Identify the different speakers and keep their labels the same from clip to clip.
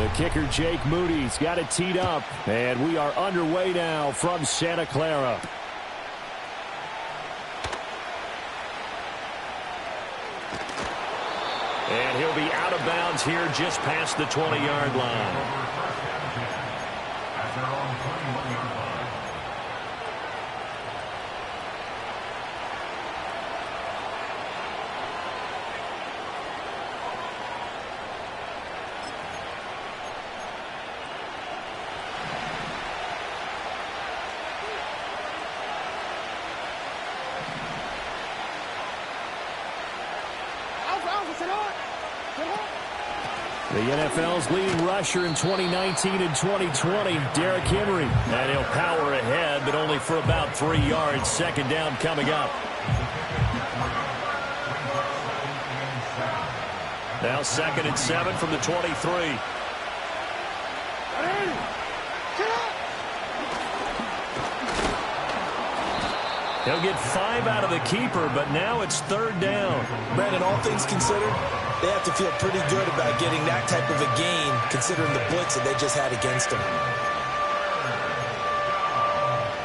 Speaker 1: The kicker, Jake Moody's got it teed up. And we are underway now from Santa Clara. And he'll be out of bounds here just past the 20-yard line. The NFL's leading rusher in 2019 and 2020, Derrick Henry. And he'll power ahead, but only for about 3 yards. Second down coming up. Now 2nd and 7 from the 23. He'll get 5 out of the keeper, but now it's 3rd down.
Speaker 2: Brandon, all things considered, they have to feel pretty good about getting that type of a gain, considering the blitz that they just had against them.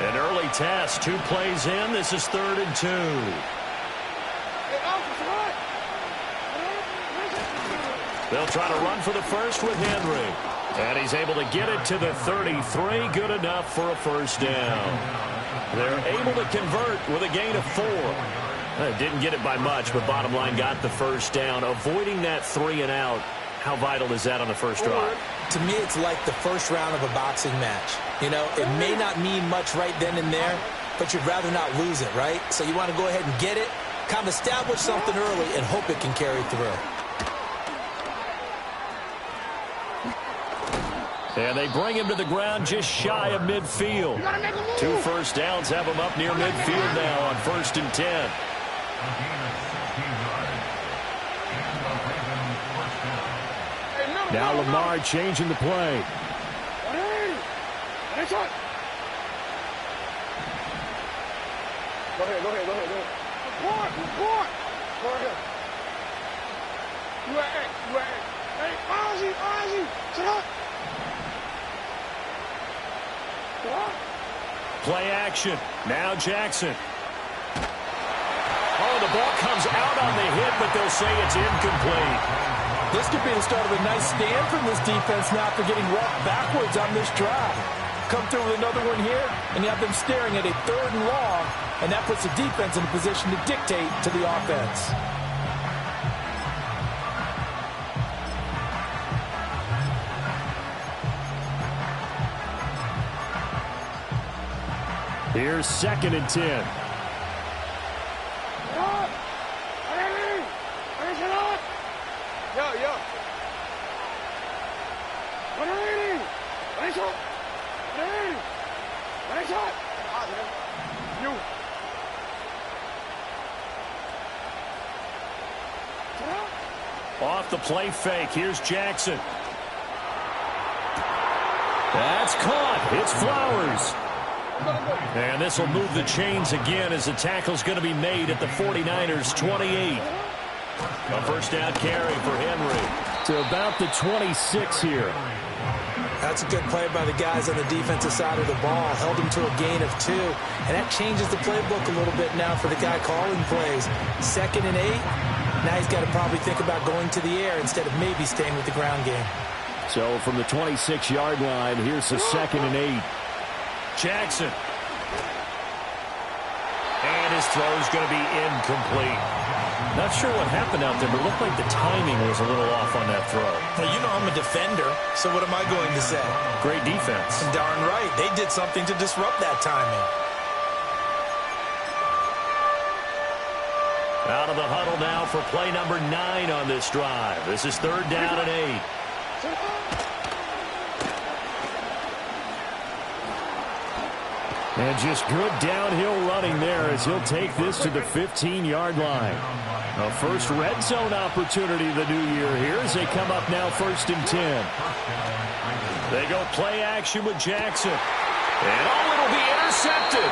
Speaker 1: An early test, 2 plays in. This is 3rd and 2. They'll try to run for the first with Henry. And he's able to get it to the 33. Good enough for a first down. They're able to convert with a gain of 4. Didn't get it by much, but bottom line got the first down. Avoiding that 3 and out, how vital is that on the first drive?
Speaker 2: To me, it's like the first round of a boxing match. You know, it may not mean much right then and there, but you'd rather not lose it, right? So you want to go ahead and get it, kind of establish something early, and hope it can carry through.
Speaker 1: And they bring him to the ground just shy of midfield. 2 first downs have him up near midfield now on 1st and 10. Now Lamar changing the play.
Speaker 3: Go ahead.
Speaker 1: Play action. Now Jackson. Oh, the ball comes out on the hit, but they'll say it's incomplete.
Speaker 4: This could be the start of a nice stand from this defense now for getting walked backwards on this drive. Come through with another one here, and you have them staring at a 3rd and long, and that puts the defense in a position to dictate to the offense.
Speaker 1: Here's 2nd and 10. Off the play fake. Here's Jackson. That's caught. It's Flowers. And this will move the chains again as the tackle's going to be made at the 49ers' 28. A first down carry for Henry to about the 26 here.
Speaker 2: That's a good play by the guys on the defensive side of the ball. Held him to a gain of 2. And that changes the playbook a little bit now for the guy calling plays. 2nd and 8. Now he's got to probably think about going to the air instead of maybe staying with the ground game.
Speaker 1: So from the 26-yard line, here's the 2nd and 8. Jackson. And his throw's going to be incomplete. Not sure what happened out there, but it looked like the timing was a little off on that throw.
Speaker 2: Well, you know I'm a defender, so what am I going to say?
Speaker 1: Great defense.
Speaker 2: And darn right. They did something to disrupt that timing.
Speaker 1: Out of the huddle now for play number 9 on this drive. This is 3rd down and 8. And just good downhill running there as he'll take this to the 15-yard line. A first red zone opportunity of the new year here as they come up now 1st and 10. They go play action with Jackson. And it'll be intercepted.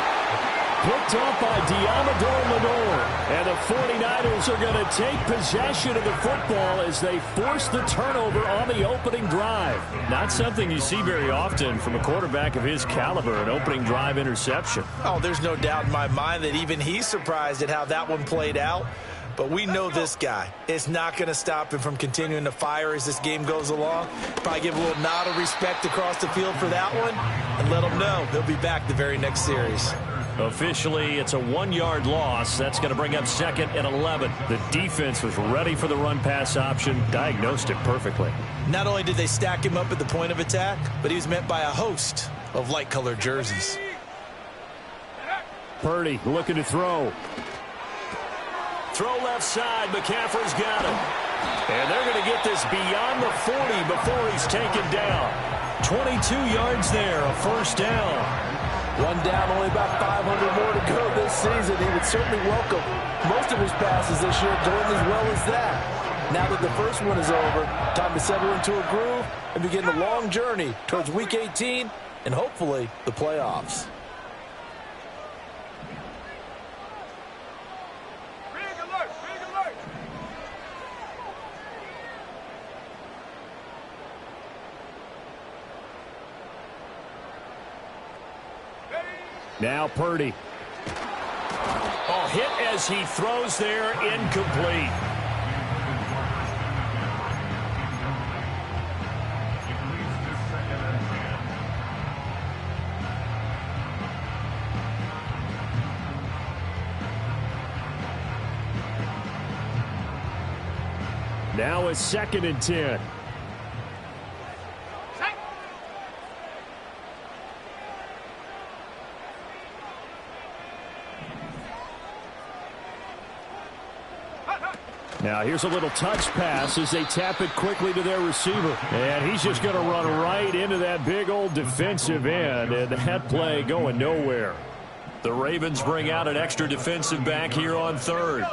Speaker 1: picked off by Diamador Lenore. And the 49ers are going to take possession of the football as they force the turnover on the opening drive. Not something you see very often from a quarterback of his caliber, an opening drive interception.
Speaker 2: Oh, there's no doubt in my mind that even he's surprised at how that one played out. But we know this guy. It's not going to stop him from continuing to fire as this game goes along. Probably give a little nod of respect across the field for that one and let him know he'll be back the very next series.
Speaker 1: Officially, it's a 1-yard loss. That's going to bring up 2nd and 11. The defense was ready for the run-pass option, diagnosed it perfectly.
Speaker 2: Not only did they stack him up at the point of attack, but he was met by a host of light-colored jerseys.
Speaker 1: Purdy looking to throw. Throw left side. McCaffrey's got it. And they're going to get this beyond the 40 before he's taken down. 22 yards there, a first down.
Speaker 4: One down, only about 500 more to go this season. He would certainly welcome most of his passes this year doing as well as that. Now that the first one is over, time to settle into a groove and begin the long journey towards Week 18 and hopefully the playoffs.
Speaker 1: Now Purdy. Oh, hit as he throws there, incomplete. Now it's 2nd and 10. Now here's a little touch pass as they tap it quickly to their receiver. And he's just going to run right into that big old defensive end. And that play going nowhere. The Ravens bring out an extra defensive back here on 3rd.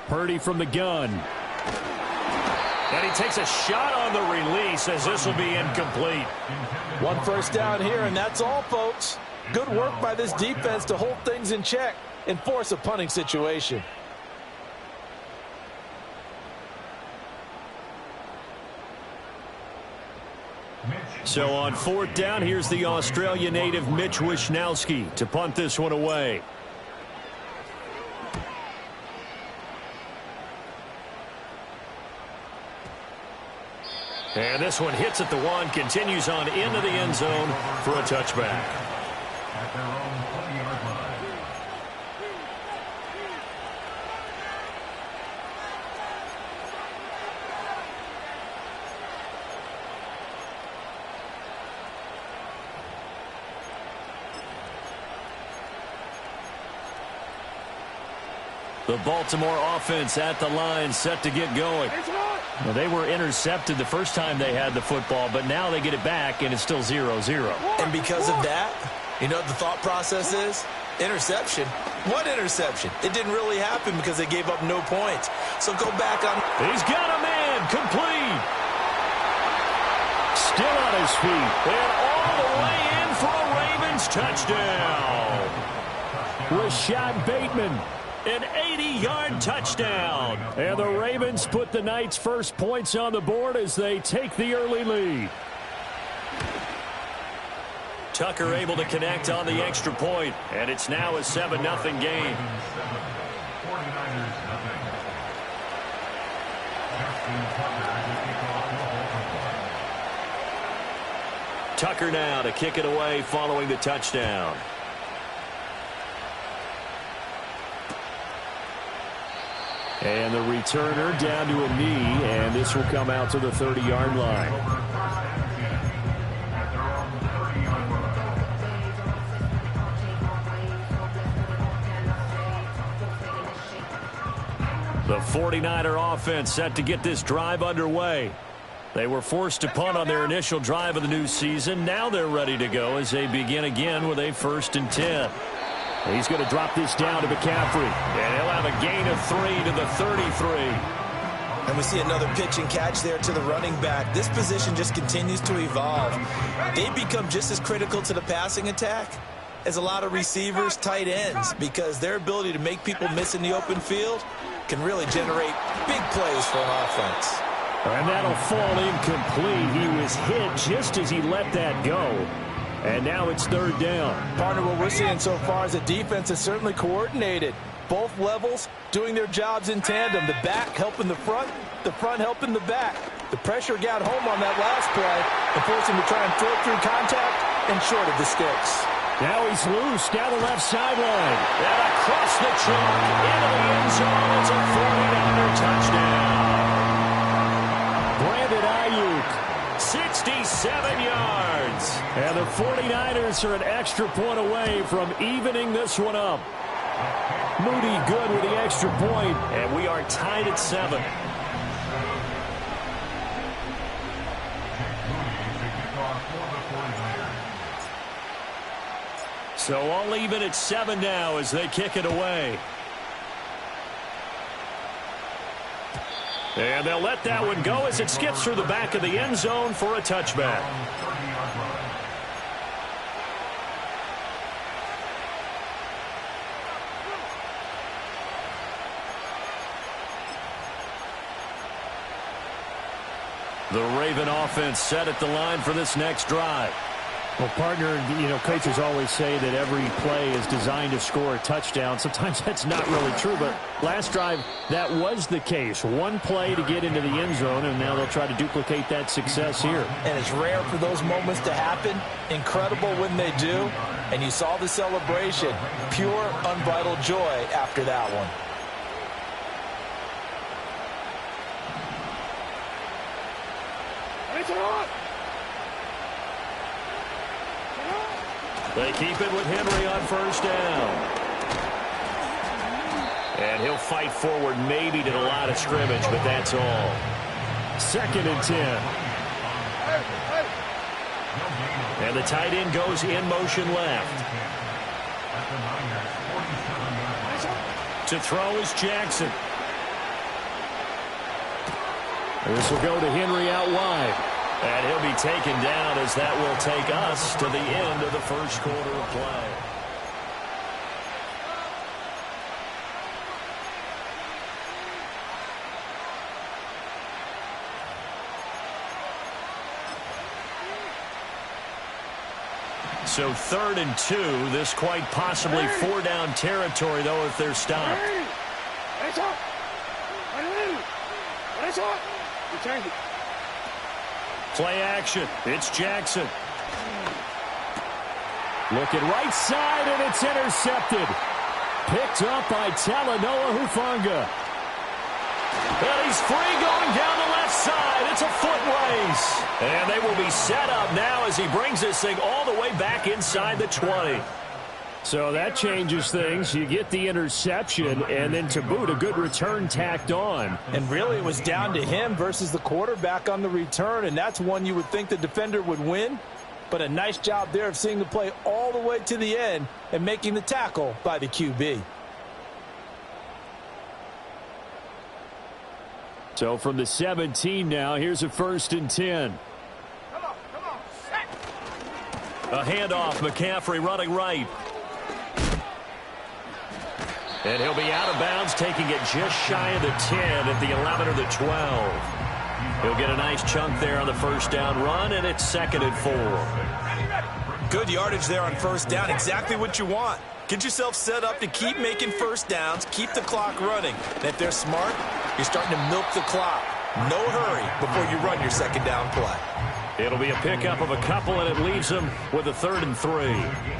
Speaker 1: Purdy from the gun. And he takes a shot on the release as this will be incomplete.
Speaker 4: One first down here, and that's all, folks. Good work by this defense to hold things in check and force a punting situation.
Speaker 1: So on 4th down, here's the Australia native Mitch Wishnowsky to punt this one away. And this one hits at the 1, continues on into the end zone for a touchback. The Baltimore offense at the line, set to get going. Well, they were intercepted the first time they had the football, but now they get it back, and it's still 0-0.
Speaker 2: And because of that, you know what the thought process is? Interception. What interception? It didn't really happen because they gave up no points. So go back on.
Speaker 1: He's got a man. Complete. Still on his feet. And all the way in for a Ravens touchdown. Rashad Bateman. An 80-yard touchdown. And the Ravens put the Knights' first points on the board as they take the early lead. Tucker able to connect on the extra point, and it's now a 7-0 game. Tucker now to kick it away following the touchdown. And the returner down to a knee, and this will come out to the 30-yard line. The 49er offense set to get this drive underway. They were forced to punt on their initial drive of the new season. Now they're ready to go as they begin again with a 1st and 10. He's going to drop this down to McCaffrey. And he'll have a gain of 3 to the 33.
Speaker 2: And we see another pitch and catch there to the running back. This position just continues to evolve. They become just as critical to the passing attack as a lot of receivers, tight ends, because their ability to make people miss in the open field can really generate big plays for an offense.
Speaker 1: And that'll fall incomplete. He was hit just as he let that go. And now it's third down.
Speaker 4: Partner, what we're seeing so far is the defense is certainly coordinated. Both levels doing their jobs in tandem. The back helping the front helping the back. The pressure got home on that last play and forced him to try and throw through contact and short of the sticks.
Speaker 1: Now he's loose down the left sideline. And across the chalk into the end zone. It's a 49er touchdown. Brandon Ayuk, 67 yards. And the 49ers are an extra point away from evening this one up. Moody good with the extra point, and we are tied at 7. So all even at 7 now as they kick it away. And they'll let that one go as it skips through the back of the end zone for a touchback. The Raven offense set at the line for this next drive.
Speaker 3: Well, partner, coaches always say that every play is designed to score a touchdown. Sometimes that's not really true, but last drive, that was the case. One play to get into the end zone, and now they'll try to duplicate that success here.
Speaker 4: And it's rare for those moments to happen. Incredible when they do. And you saw the celebration. Pure, unbridled joy after that one.
Speaker 1: They keep it with Henry on first down. And he'll fight forward maybe to the line of scrimmage, but that's all. 2nd and 10. And the tight end goes in motion left. To throw is Jackson. This will go to Henry out wide. And he'll be taken down as that will take us to the end of the first quarter of play. So 3rd and 2. This quite possibly 4-down territory, though, if they're stopped. Play action. It's Jackson. Looking right side, and it's intercepted. Picked up by Talanoa Hufanga. And he's free going down the left side. It's a foot race. And they will be set up now as he brings this thing all the way back inside the 20.
Speaker 3: So that changes things. You get the interception, and then to boot, a good return tacked on.
Speaker 4: And really, it was down to him versus the quarterback on the return, and that's one you would think the defender would win. But a nice job there of seeing the play all the way to the end and making the tackle by the QB.
Speaker 3: So from the 17 now, here's a 1st and 10.
Speaker 1: A handoff, McCaffrey running right. And he'll be out of bounds, taking it just shy of the 10 at the 11 or the 12. He'll get a nice chunk there on the first down run, and it's 2nd and 4.
Speaker 2: Good yardage there on first down. Exactly what you want. Get yourself set up to keep making first downs, keep the clock running. And if they're smart, you're starting to milk the clock. No hurry before you run your 2nd down play.
Speaker 1: It'll be a pickup of a couple, and it leaves them with a 3rd and 3.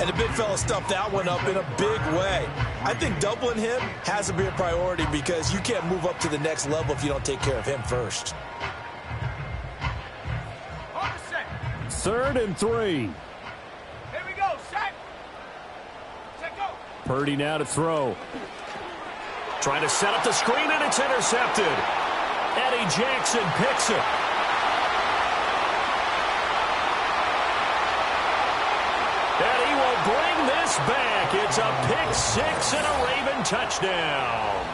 Speaker 2: And the big fella stuffed that one up in a big way. I think doubling him has to be a priority because you can't move up to the next level if you don't take care of him first.
Speaker 3: 3rd and 3.
Speaker 5: Here we go, set. Set, go.
Speaker 3: Purdy now to throw.
Speaker 1: Trying to set up the screen, and it's intercepted. Eddie Jackson picks it. And he will bring this looks back. It's a pick six and a Raven touchdown.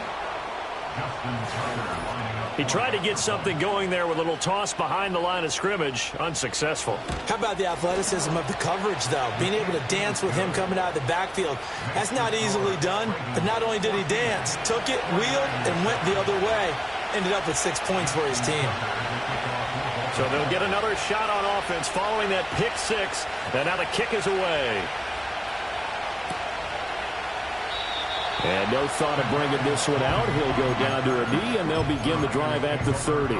Speaker 1: He tried to get something going there with a little toss behind the line of scrimmage. Unsuccessful.
Speaker 2: How about the athleticism of the coverage, though? Being able to dance with him coming out of the backfield. That's not easily done. But not only did he dance, took it, wheeled, and went the other way. Ended up with 6 points for his team.
Speaker 1: So they'll get another shot on offense following that pick six. And now the kick is away. And no thought of bringing this one out. He'll go down to a knee, and they'll begin the drive at the 30.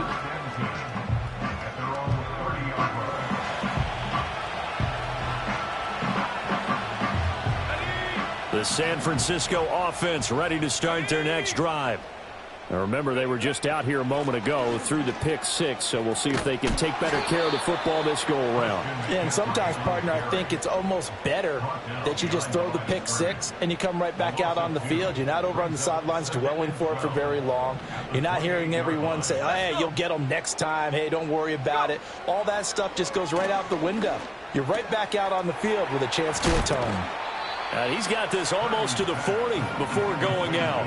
Speaker 1: The San Francisco offense ready to start their next drive. Now remember, they were just out here a moment ago through the pick six, so we'll see if they can take better care of the football this go-around.
Speaker 4: Yeah, and sometimes, partner, I think it's almost better that you just throw the pick six and you come right back out on the field. You're not over on the sidelines dwelling for it for very long. You're not hearing everyone say, hey, you'll get them next time. Hey, don't worry about it. All that stuff just goes right out the window. You're right back out on the field with a chance to atone.
Speaker 1: And he's got this almost to the 40 before going out.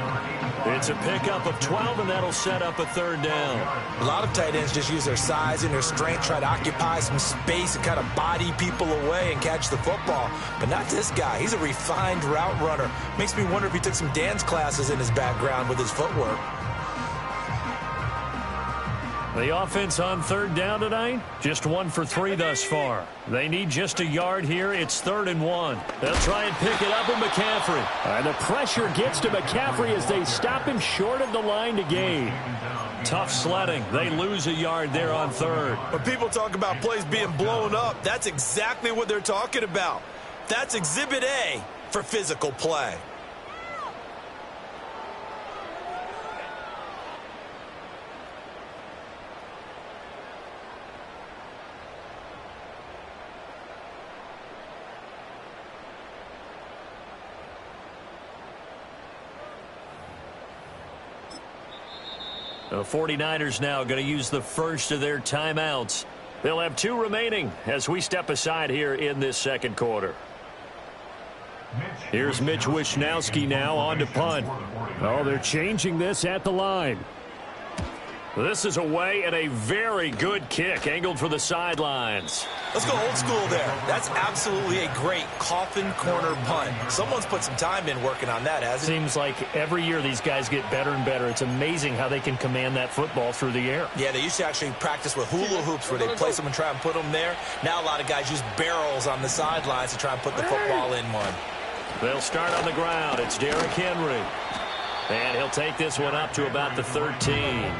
Speaker 1: It's a pickup of 12, and that'll set up a third down.
Speaker 2: A lot of tight ends just use their size and their strength, try to occupy some space and kind of body people away and catch the football. But not this guy. He's a refined route runner. Makes me wonder if he took some dance classes in his background with his footwork.
Speaker 1: The offense on third down tonight, just 1 for 3 thus far. They need just a yard here. It's 3rd and 1. They'll try and pick it up with McCaffrey.
Speaker 3: And the pressure gets to McCaffrey as they stop him short of the line to gain.
Speaker 1: Tough sledding. They lose a yard there on third.
Speaker 2: When people talk about plays being blown up, that's exactly what they're talking about. That's Exhibit A for physical play.
Speaker 1: The 49ers now going to use the first of their timeouts. They'll have 2 remaining as we step aside here in this second quarter. Here's Mitch Wishnowsky now on to punt.
Speaker 3: Oh, they're changing this at the line.
Speaker 1: This is away and a very good kick angled for the sidelines.
Speaker 2: Let's go old school there. That's absolutely a great coffin corner punt. Someone's put some time in working on that, hasn't it?
Speaker 6: Seems like every year these guys get better and better. It's amazing how they can command that football through the air.
Speaker 2: Yeah, they used to actually practice with hula hoops where they place them and try and put them there. Now a lot of guys use barrels on the sidelines to try and put the football in one.
Speaker 1: They'll start on the ground. It's Derrick Henry. And he'll take this one up to about the 13.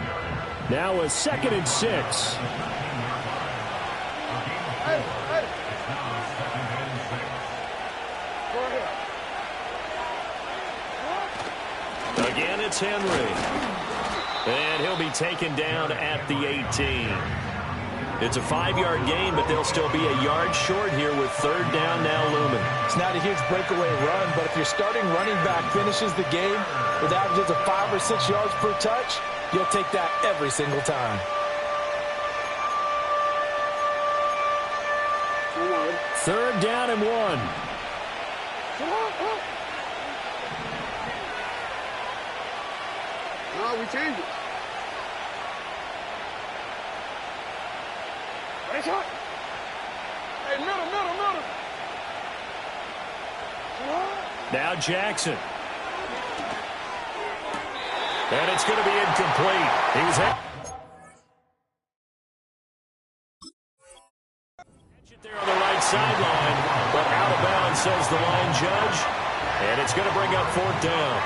Speaker 3: Now a 2nd and 6.
Speaker 1: Again, it's Henry. And he'll be taken down at the 18. It's a 5-yard gain, but they'll still be a yard short here with 3rd down now looming.
Speaker 4: It's not a huge breakaway run, but if your starting running back finishes the game with averages of 5 or 6 yards per touch, you'll take that every single time.
Speaker 3: 3rd down and 1.
Speaker 5: No, we changed it. Nice shot. Hey, middle.
Speaker 1: Now Jackson. And it's going to be incomplete. He was there on the right sideline, but out of bounds, says the line judge. And it's going to bring up 4th down.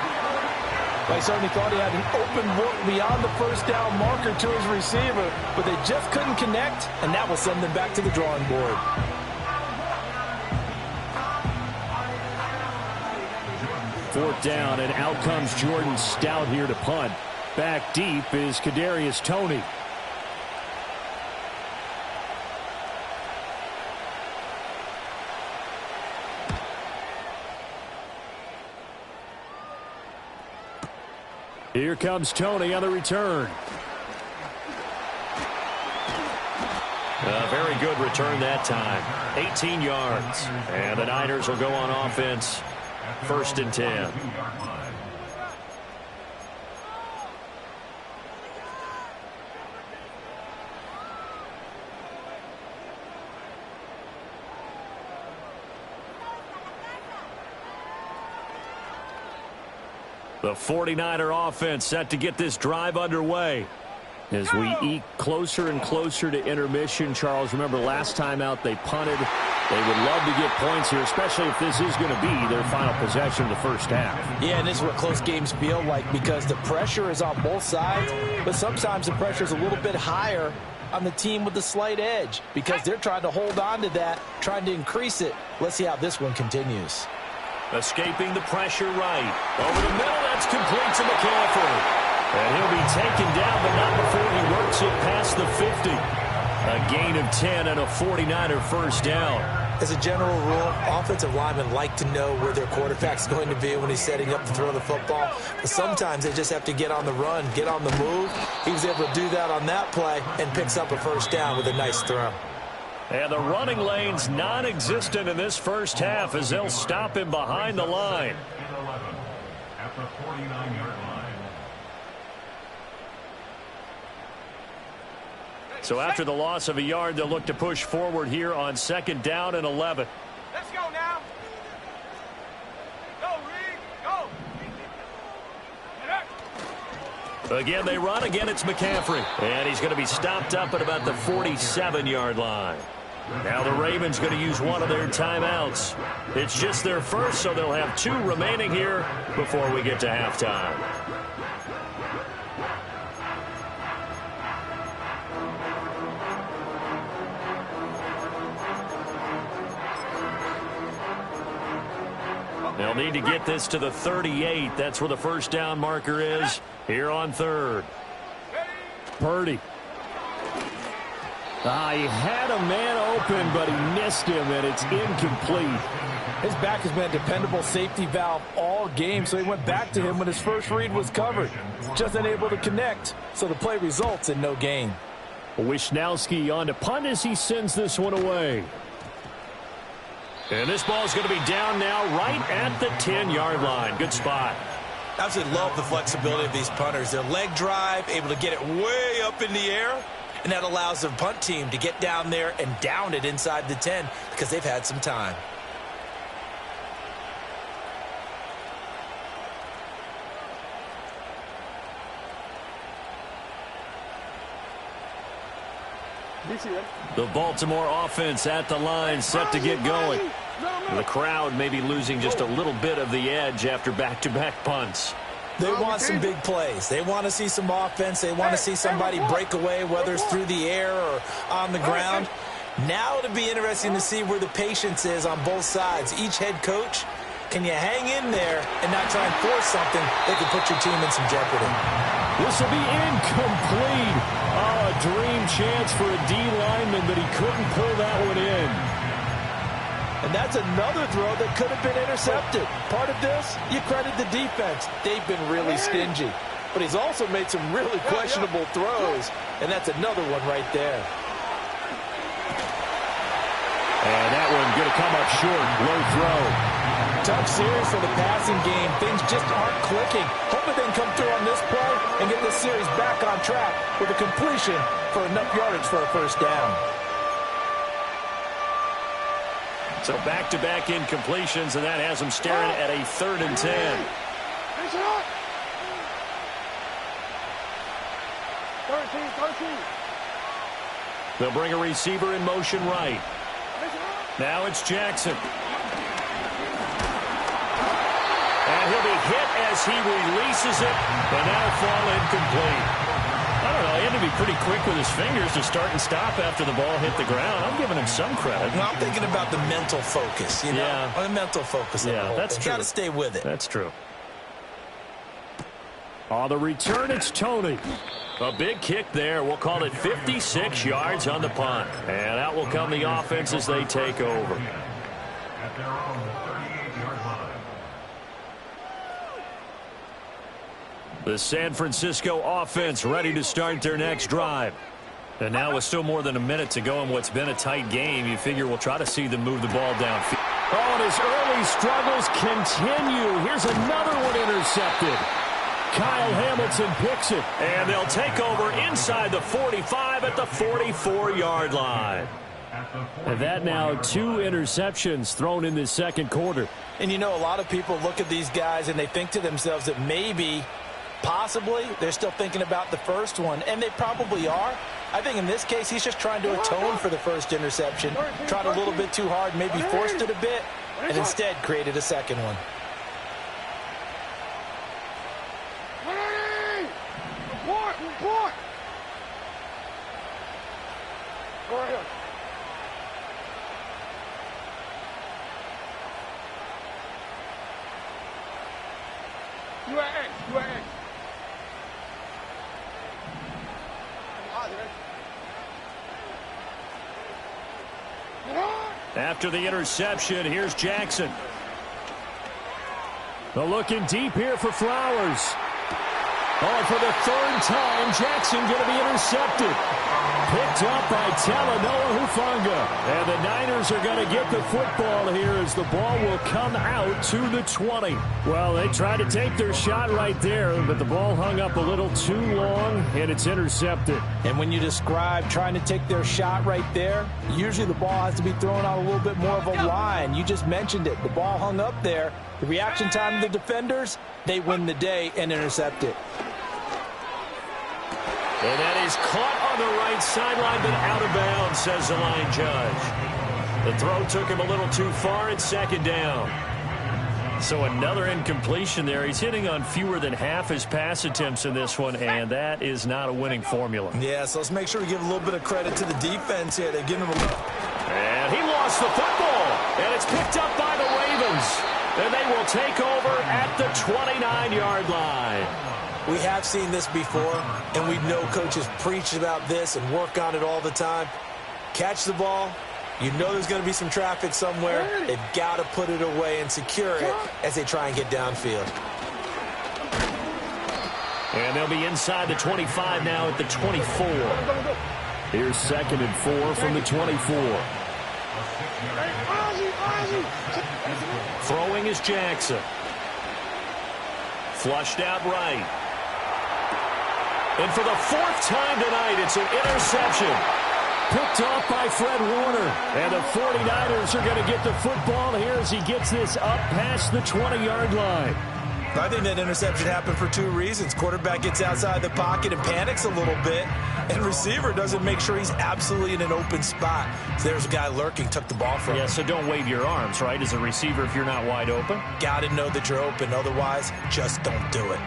Speaker 4: I certainly thought he had an open look beyond the first down marker to his receiver, but they just couldn't connect, and that will send them back to the drawing board.
Speaker 3: Fourth down, and out comes Jordan Stout here to punt. Back deep is Kadarius Toney. Here comes Toney on the return.
Speaker 1: A very good return that time. 18 yards. And the Niners will go on offense 1st and 10. The 49er offense set to get this drive underway. As we eke closer and closer to intermission, Charles, remember last time out they punted. They would love to get points here, especially if this is going to be their final possession of the first half.
Speaker 4: Yeah, and this is what close games feel like because the pressure is on both sides, but sometimes the pressure is a little bit higher on the team with the slight edge because they're trying to hold on to that, trying to increase it. Let's see how this one continues.
Speaker 1: Escaping the pressure right. Over the middle, that's complete to McCaffrey. And he'll be taken down, but not before he works it past the 50. A gain of 10 and a 49er first down.
Speaker 2: As a general rule, offensive linemen like to know where their quarterback's going to be when he's setting up to throw the football. But sometimes they just have to get on the run, get on the move. He was able to do that on that play and picks up a first down with a nice throw.
Speaker 1: And the running lane's non-existent in this first half as they'll stop him behind the line.
Speaker 7: At the 49-yard line.
Speaker 1: So after the loss of a yard, they'll look to push forward here on 2nd down and 11.
Speaker 5: Let's go now. Go, Reed, go.
Speaker 1: Again, they run. Again, it's McCaffrey. And he's going to be stopped up at about the 47-yard line. Now the Ravens going to use one of their timeouts. It's just their first, so they'll have 2 remaining here before we get to halftime. They'll need to get this to the 38. That's where the first down marker is here on 3rd.
Speaker 3: Purdy. He had a man open, but he missed him, and it's incomplete.
Speaker 4: His back has been a dependable safety valve all game, so he went back to him when his first read was covered. Just unable to connect, so the play results in no gain.
Speaker 3: Wishnowski on to punt as he sends this one away.
Speaker 1: And this ball is going to be down now right at the 10-yard line. Good spot.
Speaker 2: I absolutely love the flexibility of these punters. Their leg drive, able to get it way up in the air, and that allows the punt team to get down there and down it inside the 10 because they've had some time.
Speaker 1: The Baltimore offense at the line, set to get going. The crowd may be losing just a little bit of the edge after back-to-back punts.
Speaker 2: They want some big plays. They want to see some offense. They want to see somebody break away, whether it's through the air or on the ground. Now it'll be interesting to see where the patience is on both sides. Each head coach, can you hang in there and not try and force something that could put your team in some jeopardy?
Speaker 3: This will be incomplete. Oh, a dream chance for a D lineman, but he couldn't pull that one in.
Speaker 4: And that's another throw that could have been intercepted. Part of this, you credit the defense. They've been really stingy. But he's also made some really questionable throws, and that's another one right there.
Speaker 3: And that one going to come up short. Low throw.
Speaker 4: Tough series for the passing game. Things just aren't clicking. Hoping they can come through on this play and get this series back on track with a completion for enough yardage for a first down.
Speaker 1: So back-to-back incompletions, and that has them staring at a 3rd and 10. They'll bring a receiver in motion right. Now it's Jackson. And he'll be hit as he releases it, and that'll fall incomplete. I don't know, he had to be pretty quick with his fingers to start and stop after the ball hit the ground. I'm giving him some credit.
Speaker 2: Well, I'm thinking about the mental focus, you know?
Speaker 1: Yeah.
Speaker 2: Or the mental focus.
Speaker 1: Yeah, that's true.
Speaker 2: Got to stay with it.
Speaker 1: That's true.
Speaker 3: On the return, it's Tony.
Speaker 1: A big kick there. We'll call it 56 yards on the punt. And out will come the offense as they take over.
Speaker 7: At their own 38-yard line.
Speaker 1: The San Francisco offense ready to start their next drive. And now with still more than a minute to go in what's been a tight game, you figure we'll try to see them move the ball downfield.
Speaker 3: Oh, and his early these struggles continue. Here's another one intercepted. Kyle Hamilton picks it.
Speaker 1: And they'll take over inside the 45 at the 44-yard line.
Speaker 3: And that now 2 interceptions thrown in this second quarter.
Speaker 2: And you know, a lot of people look at these guys and they think to themselves that maybe, possibly, they're still thinking about the first one. And they probably are. I think in this case, he's just trying to atone for the first interception. Tried a little bit too hard, maybe forced it a bit, and instead created a second one.
Speaker 5: Report! Go ahead. You at X.
Speaker 3: After the interception, here's Jackson. They're looking deep here for Flowers. Oh, for the third time, Jackson going to be intercepted. Picked up by Talanoa Hufanga. And the Niners are going to get the football here as the ball will come out to the 20. Well, they tried to take their shot right there, but the ball hung up a little too long, and it's intercepted.
Speaker 2: And when you describe trying to take their shot right there, usually the ball has to be thrown out a little bit more of a line. You just mentioned it. The ball hung up there. The reaction time of the defenders, they win the day and intercept it.
Speaker 1: And that is caught on the right sideline, but out of bounds, says the line judge. The throw took him a little too far, and second down. So another incompletion there. He's hitting on fewer than half his pass attempts in this one, and that is not a winning formula.
Speaker 2: Yeah, so let's make sure we give a little bit of credit to the defense here. They give him a little.
Speaker 1: And he lost the football, and it's picked up by the Ravens. And they will take over at the 29-yard line.
Speaker 2: We have seen this before, and we know coaches preach about this and work on it all the time. Catch the ball. You know there's going to be some traffic somewhere. They've got to put it away and secure it as they try and get downfield.
Speaker 1: And they'll be inside the 25 now at the 24.
Speaker 3: Here's 2nd and 4 from the 24.
Speaker 1: Throwing is Jackson. Flushed out right. And for the 4th time tonight, it's an interception.
Speaker 3: Picked off by Fred Warner. And the 49ers are going to get the football here as he gets this up past the 20-yard line.
Speaker 2: I think that interception happened for 2 reasons. Quarterback gets outside the pocket and panics a little bit, and receiver doesn't make sure he's absolutely in an open spot. So there's a guy lurking, took the ball from him.
Speaker 1: Yeah, so don't wave your arms, right, as a receiver if you're not wide open.
Speaker 2: Got to know that you're open. Otherwise, just don't do it.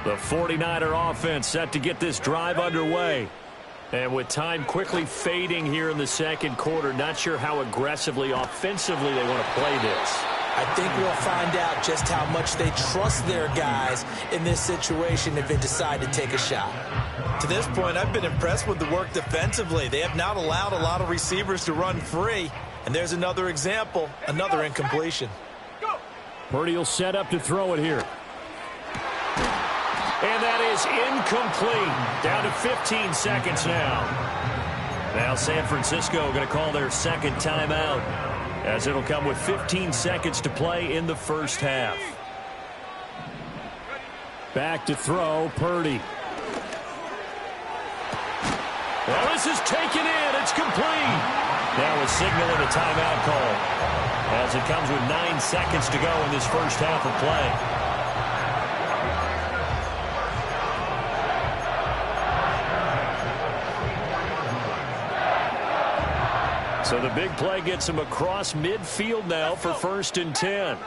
Speaker 1: The 49er offense set to get this drive underway. And with time quickly fading here in the second quarter, not sure how aggressively, offensively they want to play this.
Speaker 2: I think we'll find out just how much they trust their guys in this situation if they decide to take a shot. To this point, I've been impressed with the work defensively. They have not allowed a lot of receivers to run free. And there's another example, another incompletion.
Speaker 3: Purdy will set up to throw it here.
Speaker 1: And that is incomplete. Down to 15 seconds now. Now San Francisco going to call their second timeout, as it'll come with 15 seconds to play in the first half.
Speaker 3: Back to throw, Purdy.
Speaker 1: Well, this is taken in. It's complete. Now a signal and a timeout call, as it comes with 9 seconds to go in this first half of play. So the big play gets him across midfield now for 1st and 10.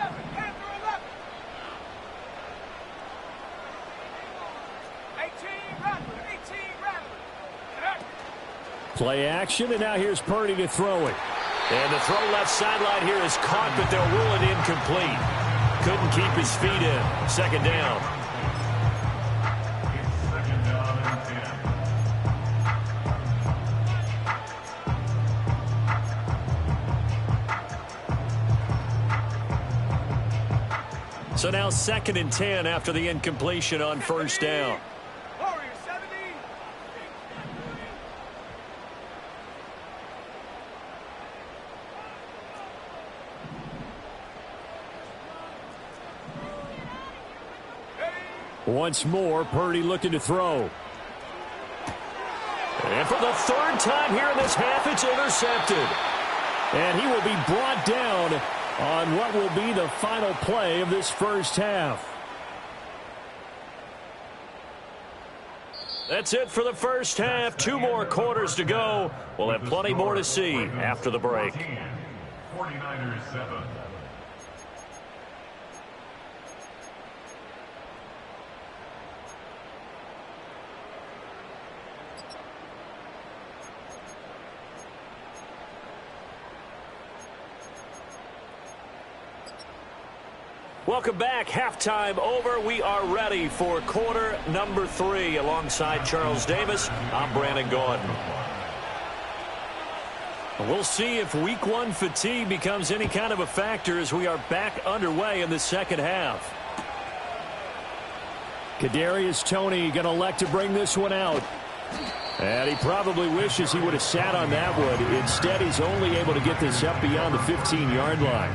Speaker 3: Play action, and now here's Purdy to throw it.
Speaker 1: And the throw left sideline here is caught, but they'll rule it incomplete. Couldn't keep his feet in. 2nd down. So now 2nd and 10 after the incompletion on 1st down.
Speaker 3: Once more, Purdy looking to throw.
Speaker 1: And for the third time here in this half, it's intercepted.
Speaker 3: And he will be brought down on what will be the final play of this first half.
Speaker 1: That's it for the first half. 2 more quarters to go. We'll have plenty more to see after the break.
Speaker 7: 49ers 7.
Speaker 1: Welcome back. Halftime over. We are ready for quarter number 3. Alongside Charles Davis, I'm Brandon Gordon. We'll see if week 1 fatigue becomes any kind of a factor as we are back underway in the second half.
Speaker 3: Kadarius Toney going to elect to bring this one out. And he probably wishes he would have sat on that one. Instead, he's only able to get this up beyond the 15-yard line.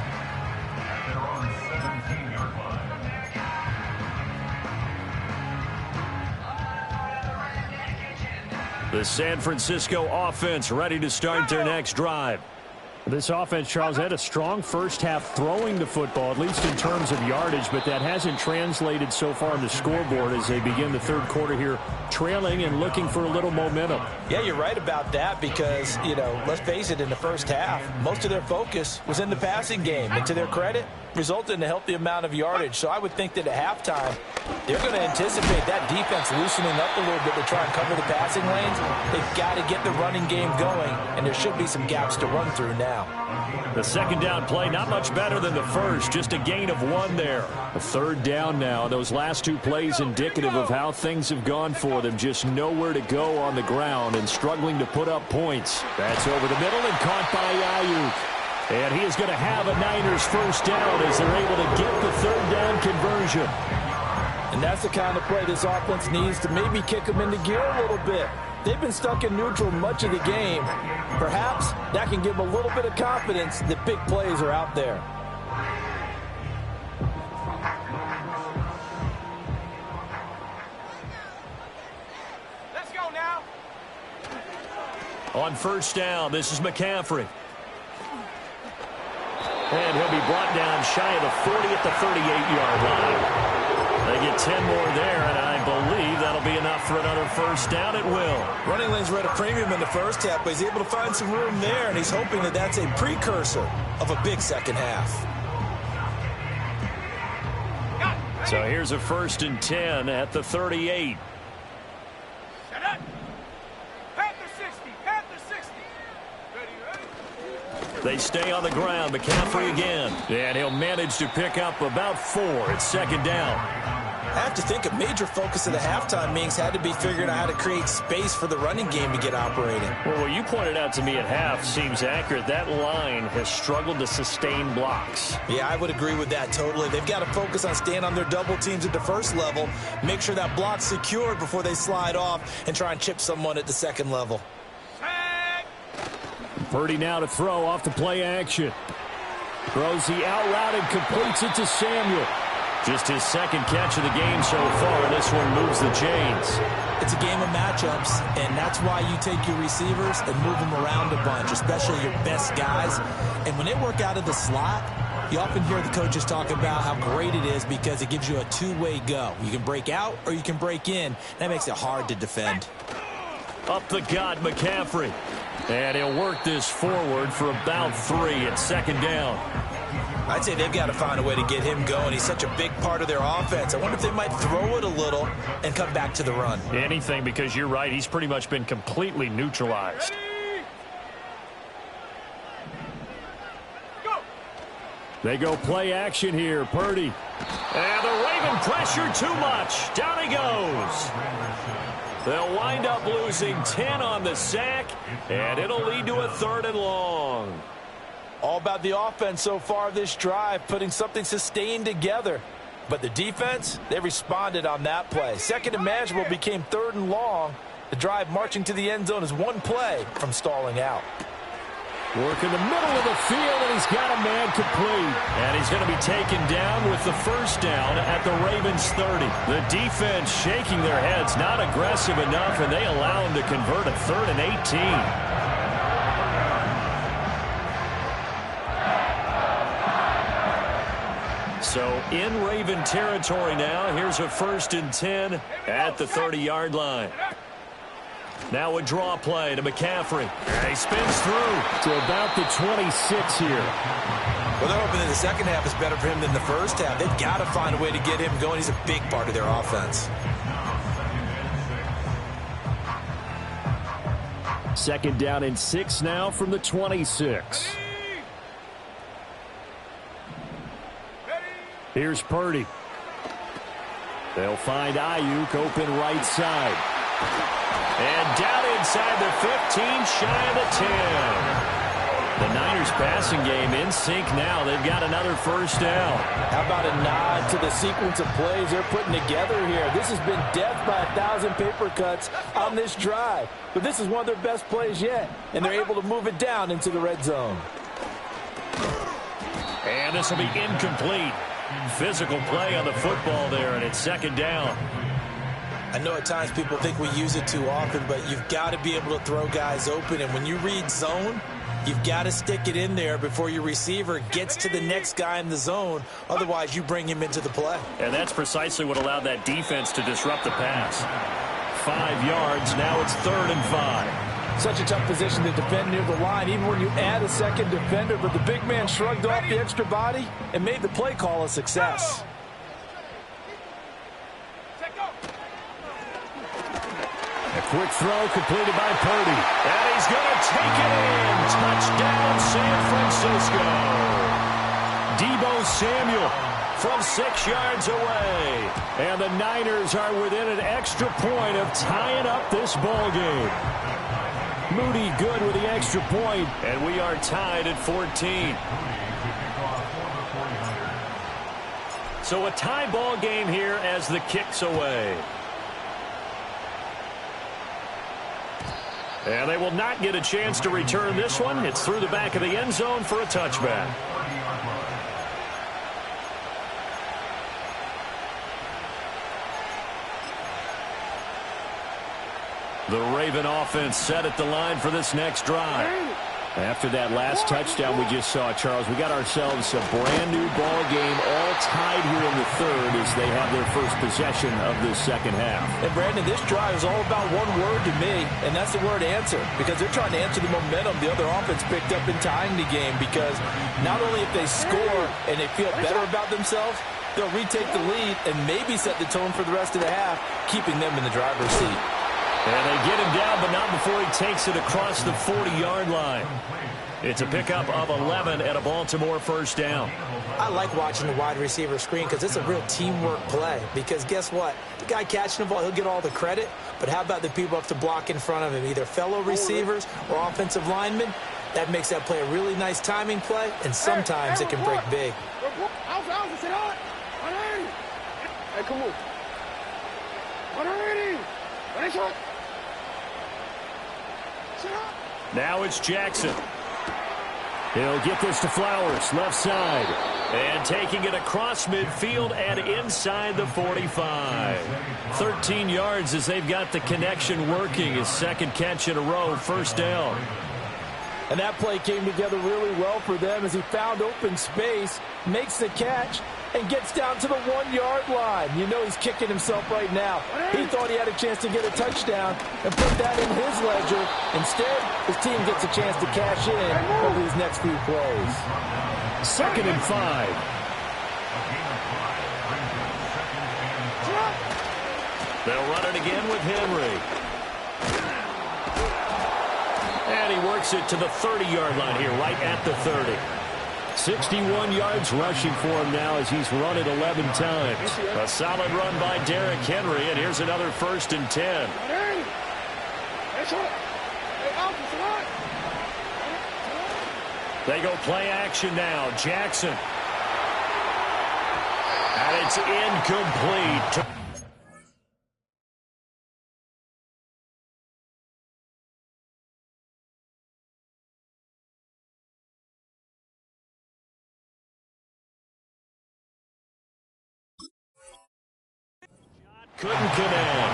Speaker 1: The San Francisco offense ready to start their next drive.
Speaker 3: This offense, Charles, had a strong first half throwing the football, at least in terms of yardage, but that hasn't translated so far on the scoreboard as they begin the third quarter here, trailing and looking for a little momentum.
Speaker 4: Yeah, you're right about that because, let's face it, in the first half, most of their focus was in the passing game. And to their credit, resulted in a healthy amount of yardage. So I would think that at halftime, they're going to anticipate that defense loosening up a little bit to try and cover the passing lanes. They've got to get the running game going, and there should be some gaps to run through now.
Speaker 1: The second down play, not much better than the first, just a gain of 1 there.
Speaker 3: A third down now. Those last 2 plays indicative of how things have gone for them. Just nowhere to go on the ground and struggling to put up points. That's over the middle and caught by Ayuk. And he is going to have a Niners first down as they're able to get the third down conversion.
Speaker 4: And that's the kind of play this offense needs to maybe kick them into gear a little bit. They've been stuck in neutral much of the game. Perhaps that can give them a little bit of confidence that big plays are out there.
Speaker 5: Let's go now.
Speaker 1: On first down, this is McCaffrey. And he'll be brought down shy of the 40 at the 38-yard line. They get 10 more there, and I believe that'll be enough for another first down. It will.
Speaker 2: Running lanes were at a premium in the first half, but he's able to find some room there, and he's hoping that that's a precursor of a big second half.
Speaker 1: So here's a 1st and 10 at the 38.
Speaker 5: Set up. Panther 60. Panther 60. Ready.
Speaker 1: They stay on the ground. McCaffrey again. And he'll manage to pick up about 4. It's second down.
Speaker 2: I have to think a major focus of the halftime meetings had to be figuring out how to create space for the running game to get operating.
Speaker 6: Well, what you pointed out to me at half seems accurate. That line has struggled to sustain blocks.
Speaker 2: Yeah, I would agree with that totally. They've got to focus on staying on their double teams at the first level, make sure that block's secured before they slide off and try and chip someone at the second level.
Speaker 3: Purdy now to throw off the play action. Throws the out route and completes it to Samuel.
Speaker 1: Just his second catch of the game so far. This one moves the chains.
Speaker 2: It's a game of matchups, and that's why you take your receivers and move them around a bunch, especially your best guys. And when they work out of the slot, you often hear the coaches talk about how great it is because it gives you a two-way go. You can break out or you can break in. That makes it hard to defend.
Speaker 1: Up the gut, McCaffrey. And he'll work this forward for about 3 at second down.
Speaker 2: I'd say they've got to find a way to get him going. He's such a big part of their offense. I wonder if they might throw it a little and come back to the run.
Speaker 6: Anything, because you're right. He's pretty much been completely neutralized.
Speaker 5: Go.
Speaker 3: They go play action here. Purdy.
Speaker 1: And the Raven pressure too much. Down he goes. They'll wind up losing 10 on the sack, and it'll lead to a 3rd and long.
Speaker 4: All about the offense so far this drive, putting something sustained together. But the defense, they responded on that play. Second and manageable became 3rd and long. The drive marching to the end zone is one play from stalling out.
Speaker 3: Working the middle of the field, and he's got a man complete.
Speaker 1: And he's going to be taken down with the first down at the Ravens 30. The defense shaking their heads, not aggressive enough, and they allow him to convert a 3rd and 18. So in Raven territory now. Here's a 1st and 10 at the 30-yard line. Now a draw play to McCaffrey. And he spins through
Speaker 3: to about the 26 here.
Speaker 2: Well, they're hoping that the second half is better for him than the first half. They've got to find a way to get him going. He's a big part of their offense.
Speaker 3: 2nd down and 6 now from the 26. Here's Purdy. They'll find Ayuk open right side.
Speaker 1: And down inside the 15, shy of the 10. The Niners passing game in sync now. They've got another first down.
Speaker 4: How about a nod to the sequence of plays they're putting together here? This has been death by 1,000 paper cuts on this drive. But this is one of their best plays yet. And they're able to move it down into the red zone.
Speaker 1: And this will be incomplete. Physical play on the football there, and it's 2nd down.
Speaker 2: I know at times people think we use it too often, but you've got to be able to throw guys open. And when you read zone, you've got to stick it in there before your receiver gets to the next guy in the zone. Otherwise, you bring him into the play.
Speaker 1: And that's precisely what allowed that defense to disrupt the pass. 5 yards. Now it's 3rd and 5.
Speaker 4: Such a tough position to defend near the line, even when you add a second defender. But the big man shrugged off the extra body and made the play call a success.
Speaker 3: A quick throw completed by Purdy.
Speaker 1: And he's going to take it in. Touchdown, San Francisco. Deebo Samuel from 6 yards away.
Speaker 3: And the Niners are within an extra point of tying up this ball game. Moody good with the extra point.
Speaker 1: And we are tied at 14. So a tie ball game here as the kick's away. And they will not get a chance to return this one. It's through the back of the end zone for a touchback. The Raven offense set at the line for this next drive.
Speaker 3: After that last touchdown we just saw, Charles, we got ourselves a brand-new ball game, all tied here in the 3rd as they have their first possession of this 2nd half.
Speaker 4: And, Brandon, this drive is all about one word to me, and that's the word answer, because they're trying to answer the momentum the other offense picked up in tying the game, because not only if they score and they feel better about themselves, they'll retake the lead and maybe set the tone for the rest of the half, keeping them in the driver's seat.
Speaker 1: And they get him down, but not before he takes it across the 40-yard line. It's a pickup of 11 and a Baltimore first down.
Speaker 2: I like watching the wide receiver screen because it's a real teamwork play. Because guess what? The guy catching the ball, he'll get all the credit. But how about the people up to block in front of him, either fellow receivers or offensive linemen? That makes that play a really nice timing play, and sometimes it can break big.
Speaker 1: Now it's Jackson.
Speaker 3: He'll get this to Flowers, left side.
Speaker 1: And taking it across midfield and inside the 45. 13 yards as they've got the connection working. His 2nd catch in a row, first down.
Speaker 4: And that play came together really well for them as he found open space, makes the catch, and gets down to the 1-yard line. You know he's kicking himself right now. He thought he had a chance to get a touchdown and put that in his ledger. Instead, his team gets a chance to cash in over these next few plays.
Speaker 3: 2nd and 5.
Speaker 1: They'll run it again with Henry. And he works it to the 30-yard line here, right at the 30.
Speaker 3: 61 yards rushing for him now as he's run it 11 times.
Speaker 1: A solid run by Derrick Henry, and here's another 1st and 10. They go play action now. Jackson. And it's incomplete. Couldn't connect.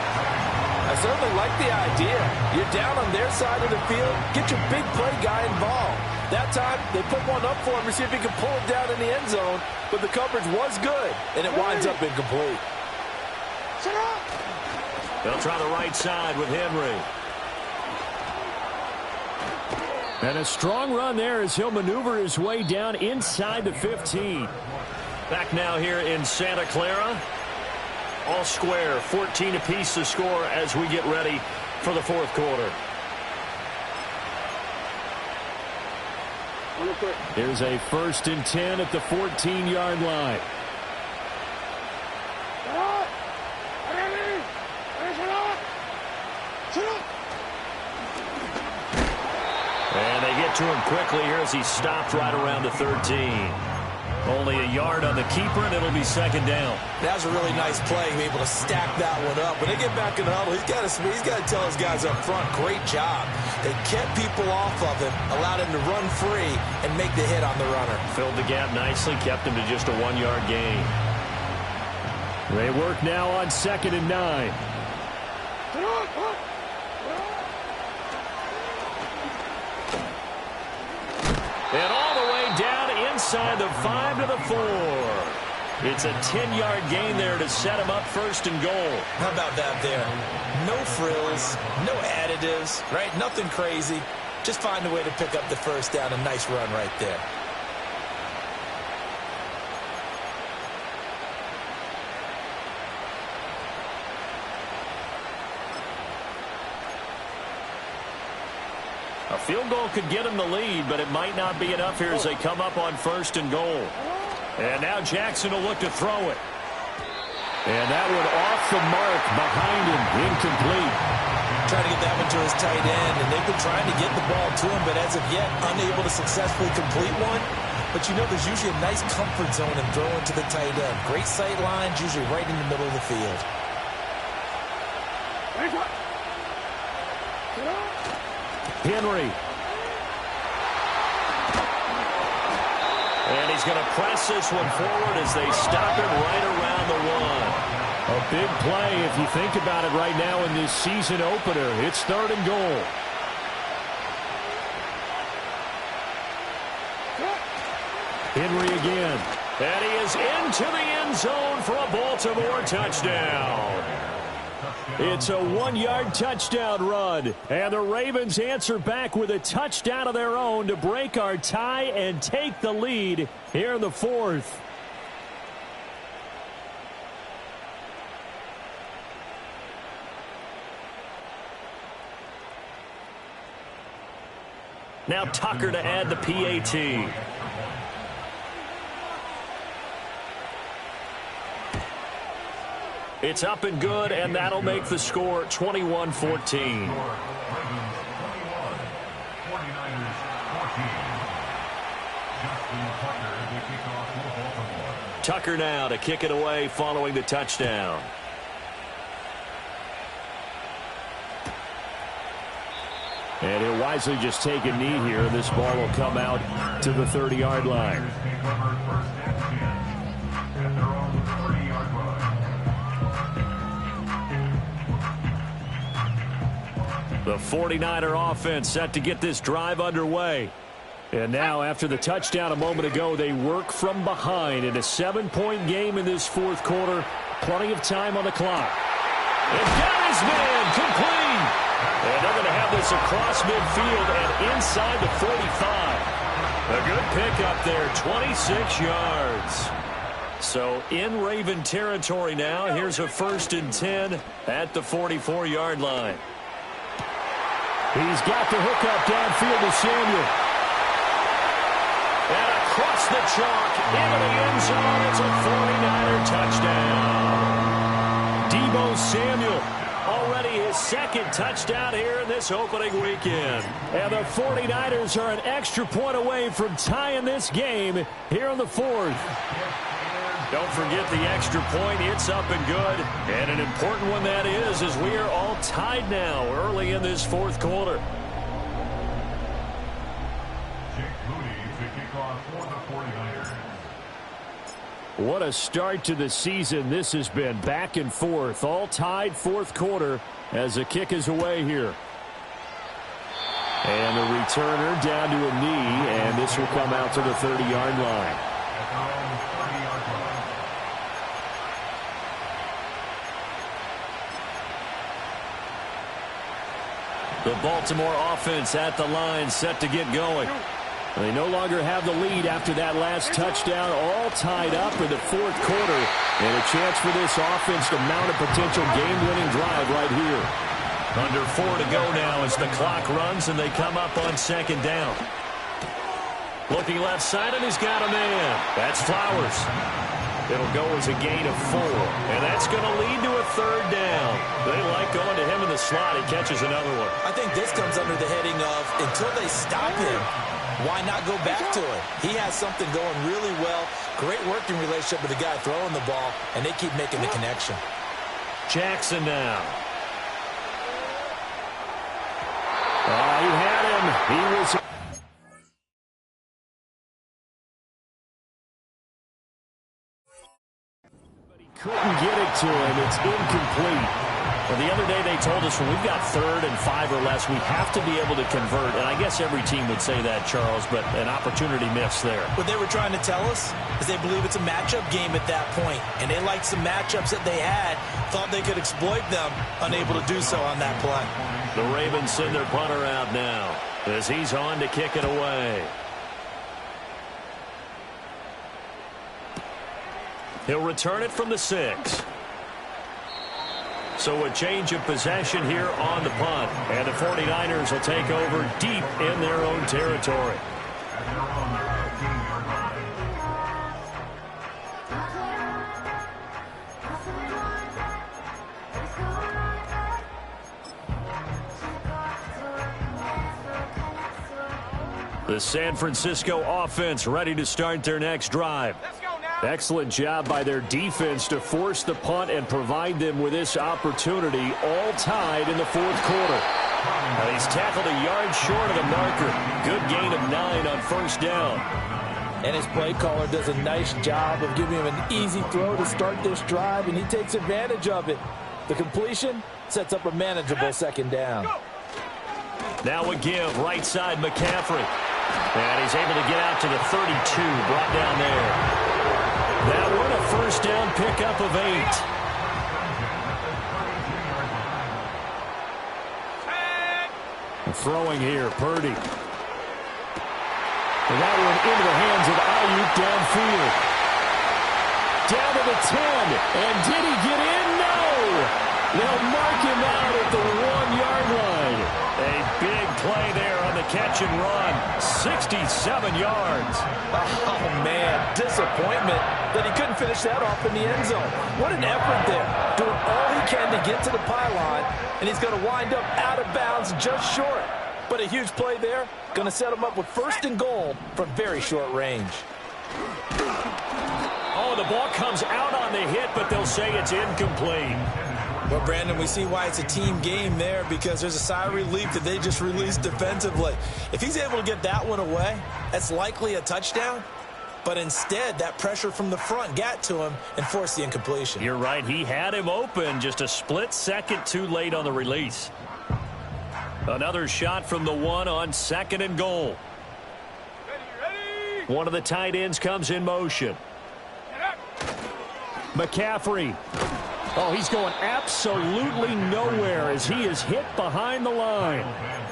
Speaker 4: I certainly like the idea. You're down on their side of the field. Get your big play guy involved. That time, they put one up for him to see if he could pull it down in the end zone, but the coverage was good, and it winds up incomplete.
Speaker 1: They'll try the right side with Henry.
Speaker 3: And a strong run there as he'll maneuver his way down inside the 15.
Speaker 1: Back now here in Santa Clara. All square, 14 apiece to score as we get ready for the fourth quarter.
Speaker 3: Here's a 1st and 10 at the 14-yard line.
Speaker 1: And they get to him quickly here as he stopped right around the 13. Only a yard on the keeper, and it'll be 2nd down.
Speaker 2: That was a really nice play, able to stack that one up. When they get back in the huddle, he's got to tell his guys up front, great job. They kept people off of him, allowed him to run free, and make the hit on the runner.
Speaker 1: Filled the gap nicely, kept him to just a 1-yard gain.
Speaker 3: They work now on 2nd and 9.
Speaker 1: And all the way down inside the 5 to the 4. It's a 10-yard gain there to set him up 1st and goal.
Speaker 2: How about that there? No frills, no additives, right? Nothing crazy. Just find a way to pick up the 1st down. A nice run right there.
Speaker 1: A field goal could get him the lead, but it might not be enough here as they come up on 1st and goal. And now Jackson will look to throw it.
Speaker 3: And that one off the mark behind him, incomplete.
Speaker 2: Trying to get that one to his tight end, and they've been trying to get the ball to him, but as of yet, unable to successfully complete one. But you know, there's usually a nice comfort zone in throwing to the tight end. Great sight lines, usually right in the middle of the field.
Speaker 3: Henry.
Speaker 1: And he's going to press this one forward as they stop him right around the 1.
Speaker 3: A big play if you think about it right now in this season opener. It's 3rd and goal. Henry again.
Speaker 1: And he is into the end zone for a Baltimore touchdown.
Speaker 3: It's a 1-yard touchdown run. And the Ravens answer back with a touchdown of their own to break our tie and take the lead here in the 4th.
Speaker 1: Now Tucker to add the PAT. It's up and good, and that'll make the score 21-14. Tucker now to kick it away following the touchdown.
Speaker 3: And he'll wisely just take a knee here. This ball will come out to the 30-yard line.
Speaker 1: The 49er offense set to get this drive underway.
Speaker 3: And now, after the touchdown a moment ago, they work from behind in a 7-point game in this 4th quarter. Plenty of time on the clock.
Speaker 1: And got his man complete. And they're going to have this across midfield and inside the 45. A good pickup there, 26 yards. So in Raven territory now. Here's a 1st and 10 at the 44-yard line.
Speaker 3: He's got the hook up downfield to Samuel.
Speaker 1: And across the chalk into the end zone. It's a 49er touchdown. Deebo Samuel, already his 2nd touchdown here in this opening weekend.
Speaker 3: And the 49ers are an extra point away from tying this game here in the 4th.
Speaker 1: Don't forget the extra point. It's up and good. And an important one that is, as we are all tied now early in this 4th quarter.
Speaker 3: What a start to the season this has been. Back and forth, all tied fourth quarter as the kick is away here. And the returner down to a knee, and this will come out to the 30-yard line.
Speaker 1: The Baltimore offense at the line, set to get going.
Speaker 3: They no longer have the lead after that last touchdown, all tied up in the fourth quarter. And a chance for this offense to mount a potential game-winning drive right here.
Speaker 1: Under 4 to go now as the clock runs and they come up on second down. Looking left side, and he's got a man. That's Flowers. It'll go as a gain of 4, and that's going to lead to a third down. They like going to him in the slot. He catches another one.
Speaker 2: I think this comes under the heading of until they stop him, why not go back to it? He has something going really well. Great working relationship with the guy throwing the ball, and they keep making the connection.
Speaker 1: Jackson now.
Speaker 3: He had him. He was... couldn't get it to him. It's incomplete.
Speaker 1: Well, the other day they told us when we've got 3rd and 5 or less, we have to be able to convert. And I guess every team would say that, Charles, but an opportunity missed there.
Speaker 2: What they were trying to tell us is they believe it's a matchup game at that point, and they liked some matchups that they had, thought they could exploit them, unable to do so on that play.
Speaker 1: The Ravens send their punter out now as he's on to kick it away. He'll return it from the 6. So a change of possession here on the punt. And the 49ers will take over deep in their own territory. The San Francisco offense ready to start their next drive. Excellent job by their defense to force the punt and provide them with this opportunity, all tied in the fourth quarter. Now he's tackled a yard short of the marker. Good gain of 9 on first down.
Speaker 4: And his play caller does a nice job of giving him an easy throw to start this drive, and he takes advantage of it. The completion sets up a manageable second down.
Speaker 1: Now a give, right side McCaffrey. And he's able to get out to the 32, brought down there. That one a first down pickup of 8.
Speaker 3: Throwing here, Purdy. And that one into the hands of Ayuk downfield. Down to the 10. And did he get in? No! They'll mark him out at the 1-yard line.
Speaker 1: A big play there on the catch and run. 67 yards.
Speaker 4: Oh, man, disappointment that he couldn't finish that off in the end zone. What an effort there. Doing all he can to get to the pylon, and he's going to wind up out of bounds just short. But a huge play there. Going to set him up with 1st and goal from very short range.
Speaker 1: Oh, the ball comes out on the hit, but they'll say it's incomplete.
Speaker 2: Well, Brandon, we see why it's a team game there, because there's a sigh of relief that they just released defensively. If he's able to get that one away, that's likely a touchdown. But instead, that pressure from the front got to him and forced the incompletion.
Speaker 1: You're right. He had him open, just a split second too late on the release. Another shot from the 1 on 2nd and goal.
Speaker 5: Ready.
Speaker 1: One of the tight ends comes in motion. McCaffrey. Oh, he's going absolutely nowhere as he is hit behind the line.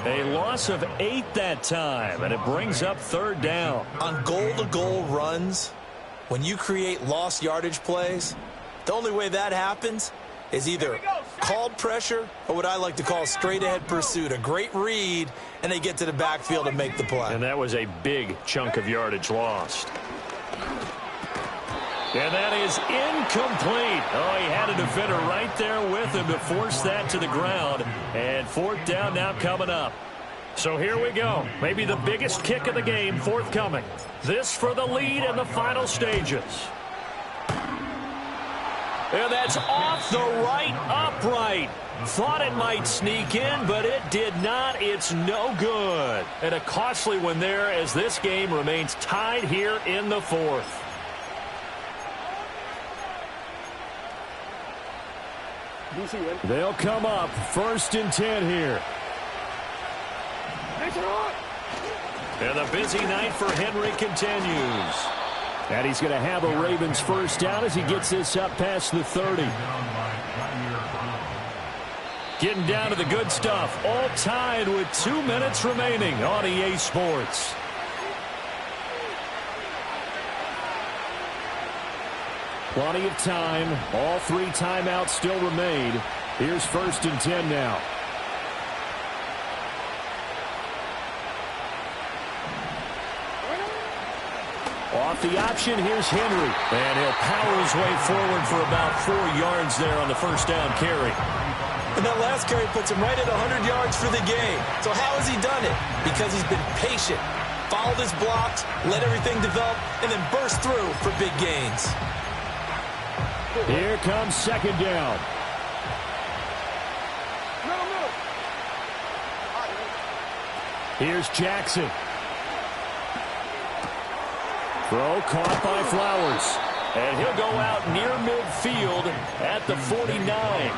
Speaker 1: A loss of 8 that time, and it brings up 3rd down.
Speaker 2: On goal-to-goal runs, when you create lost yardage plays, the only way that happens is either called pressure or what I like to call straight-ahead pursuit. A great read, and they get to the backfield and make the play.
Speaker 1: And that was a big chunk of yardage lost. And that is incomplete. Oh, he had a defender right there with him to force that to the ground. And 4th down now coming up. So here we go. Maybe the biggest kick of the game forthcoming. This for the lead in the final stages. And that's off the right upright. Thought it might sneak in, but it did not. It's no good. And a costly one there as this game remains tied here in the 4th.
Speaker 3: They'll come up 1st and 10 here.
Speaker 1: And the busy night for Henry continues.
Speaker 3: And he's going to have a Ravens first down as he gets this up past the 30.
Speaker 1: Getting down to the good stuff. All tied with 2 minutes remaining on EA Sports.
Speaker 3: Plenty of time. All 3 timeouts still remain. Here's 1st and 10 now. Off the option, here's Henry.
Speaker 1: And he'll power his way forward for about 4 yards there on the first down carry.
Speaker 2: And that last carry puts him right at 100 yards for the game. So how has he done it? Because he's been patient, followed his blocks, let everything develop, and then burst through for big gains.
Speaker 3: Here comes 2nd down. Here's Jackson. Throw caught by Flowers.
Speaker 1: And he'll go out near midfield at the 49.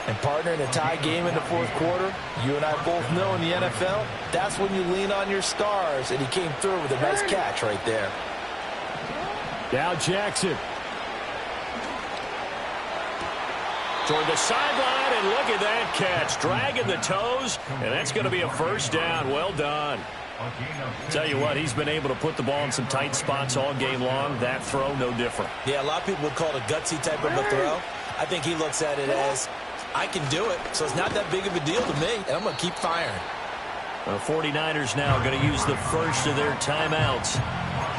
Speaker 2: And partner, in a tie game in the 4th quarter, you and I both know in the NFL, that's when you lean on your stars, and he came through with a nice catch right there.
Speaker 3: Now Jackson.
Speaker 1: Toward the sideline, and look at that catch. Dragging the toes, and that's going to be a first down. Well done. Tell you what, he's been able to put the ball in some tight spots all game long. That throw, no different.
Speaker 2: Yeah, a lot of people would call it a gutsy type of a throw. I think he looks at it as, I can do it, so it's not that big of a deal to me, and I'm going to keep firing.
Speaker 1: The 49ers now going to use the first of their timeouts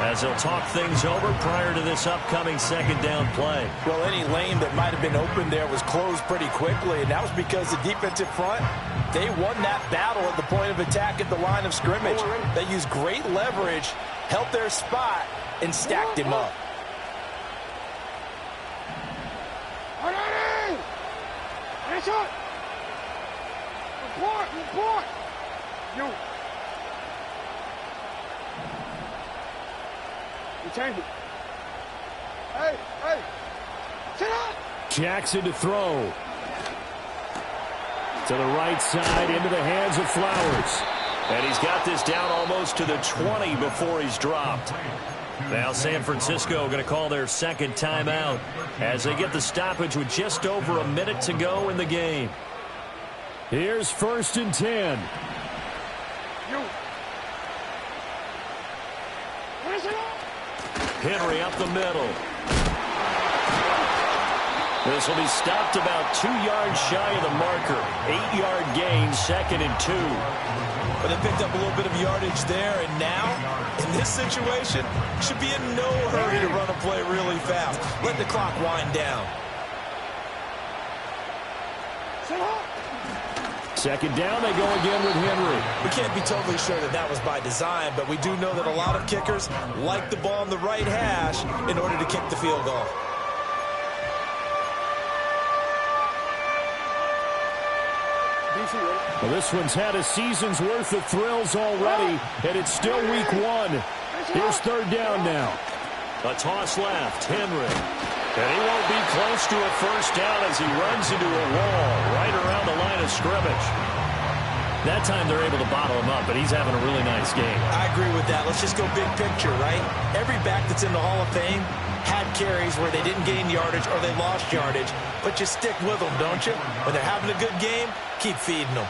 Speaker 1: as they'll talk things over prior to this upcoming 2nd down play.
Speaker 4: Well, any lane that might have been open there was closed pretty quickly, and that was because the defensive front, they won that battle at the point of attack at the line of scrimmage. They used great leverage, held their spot, and stacked him up.
Speaker 3: Jackson to throw. To the right side, into the hands of Flowers.
Speaker 1: And he's got this down almost to the 20 before he's dropped. Now San Francisco going to call their 2nd timeout as they get the stoppage with just over a minute to go in the game.
Speaker 3: Here's 1st and 10.
Speaker 1: Henry up the middle. This will be stopped about 2 yards shy of the marker. 8-yard gain, 2nd and 2.
Speaker 2: But they picked up a little bit of yardage there, and now, in this situation, should be in no hurry to run a play really fast. Let the clock wind down.
Speaker 3: 2nd down, they go again with Henry.
Speaker 2: We can't be totally sure that that was by design, but we do know that a lot of kickers like the ball on the right hash in order to kick the field goal.
Speaker 3: Well, this one's had a season's worth of thrills already, and it's still week 1. Here's 3rd down now.
Speaker 1: A toss left, Henry. And he won't be close to a first down as he runs into a wall right around the line of scrimmage. That time they're able to bottle him up, but he's having a really nice game.
Speaker 2: I agree with that. Let's just go big picture, right? Every back that's in the Hall of Fame had carries where they didn't gain yardage or they lost yardage, but you stick with them, don't you? When they're having a good game, keep feeding them.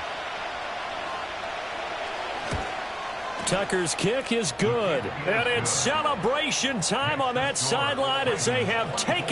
Speaker 1: Tucker's kick is good. And it's celebration time on that sideline as they have taken